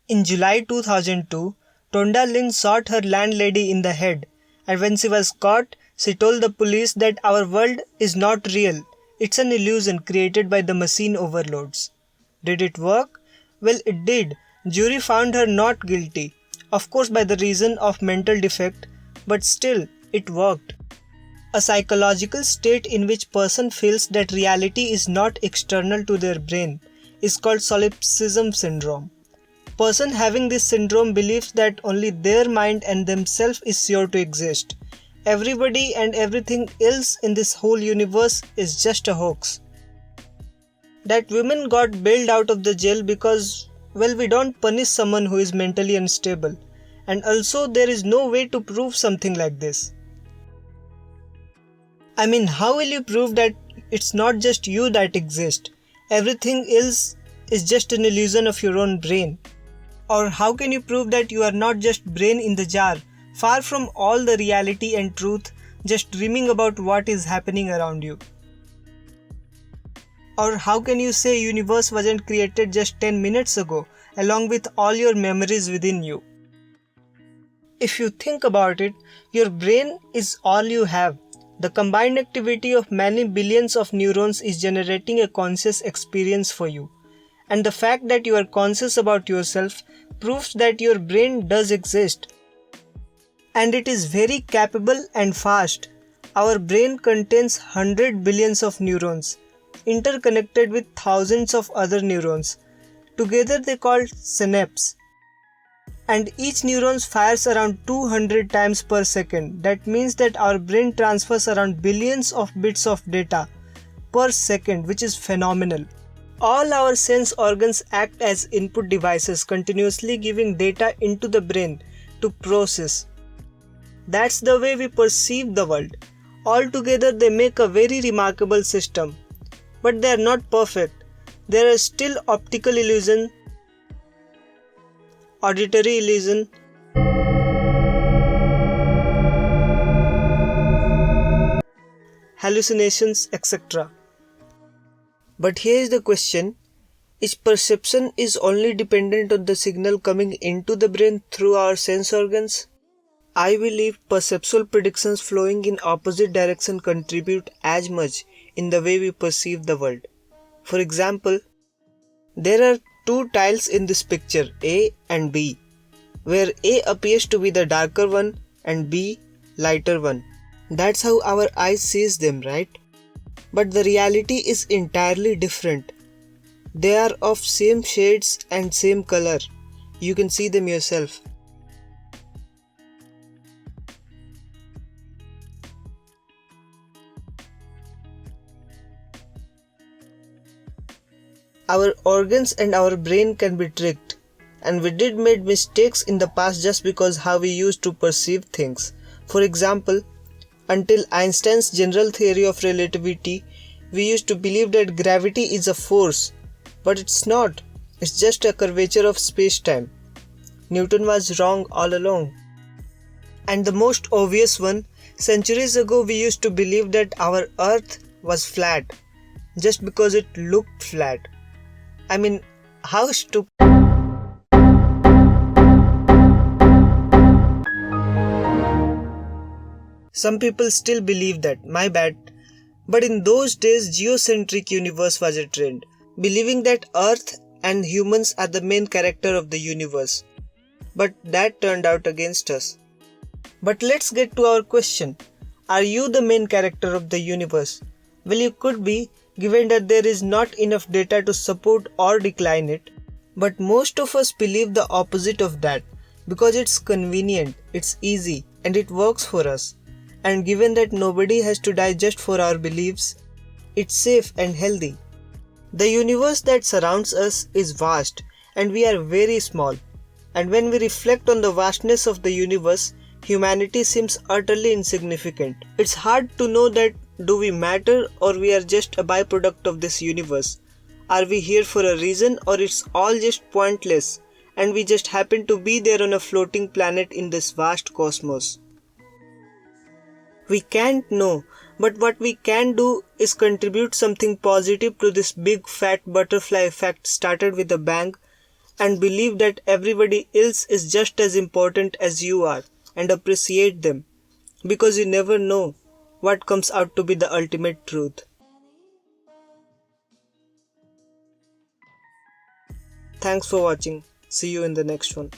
In July 2002, Tonda Lin shot her landlady in the head, and when she was caught, she told the police that our world is not real, it's an illusion created by the machine overloads. Did it work? Well, it did. Jury found her not guilty, of course by the reason of mental defect, but still, it worked. A psychological state in which person feels that reality is not external to their brain is called solipsism syndrome. Person having this syndrome believes that only their mind and themselves is sure to exist. Everybody and everything else in this whole universe is just a hoax. That woman got bailed out of the jail because, well, we don't punish someone who is mentally unstable. And also there is no way to prove something like this. I mean, how will you prove that it's not just you that exists? Everything else is just an illusion of your own brain. Or how can you prove that you are not just brain in the jar, far from all the reality and truth, just dreaming about what is happening around you? Or how can you say universe wasn't created just 10 minutes ago, along with all your memories within you? If you think about it, your brain is all you have. The combined activity of many billions of neurons is generating a conscious experience for you. And the fact that you are conscious about yourself proves that your brain does exist. And it is very capable and fast. Our brain contains 100 billions of neurons, interconnected with thousands of other neurons. Together they called synapses. And each neuron fires around 200 times per second. That means that our brain transfers around billions of bits of data per second, which is phenomenal. All our sense organs act as input devices, continuously giving data into the brain to process. That's the way we perceive the world. Altogether they make a very remarkable system. But they are not perfect. There are still optical illusion, auditory illusion, hallucinations, etc. But here is the question, is perception is only dependent on the signal coming into the brain through our sense organs? I believe perceptual predictions flowing in opposite direction contribute as much in the way we perceive the world. For example, there are two tiles in this picture, A and B, where A appears to be the darker one and B lighter one. That's how our eyes sees them, right? But the reality is entirely different. They are of same shades and same color. You can see them yourself. Our organs and our brain can be tricked, and we did made mistakes in the past just because how we used to perceive things. For example, until Einstein's general theory of relativity, we used to believe that gravity is a force, but it's not. It's just a curvature of space-time. Newton was wrong all along. And the most obvious one, centuries ago we used to believe that our Earth was flat, just because it looked flat. I mean, how stupid. Some people still believe that, my bad. But in those days, geocentric universe was a trend, believing that Earth and humans are the main character of the universe. But that turned out against us. But let's get to our question. Are you the main character of the universe? Well, you could be, given that there is not enough data to support or decline it. But most of us believe the opposite of that, because it's convenient, it's easy, and it works for us. And given that nobody has to die just for our beliefs, it's safe and healthy. The universe that surrounds us is vast, and we are very small. And when we reflect on the vastness of the universe, humanity seems utterly insignificant. It's hard to know that do we matter or we are just a byproduct of this universe. Are we here for a reason or it's all just pointless and we just happen to be there on a floating planet in this vast cosmos? We can't know, but what we can do is contribute something positive to this big fat butterfly effect started with a bang and believe that everybody else is just as important as you are, and appreciate them, because you never know what comes out to be the ultimate truth. Thanks for watching. See you in the next one.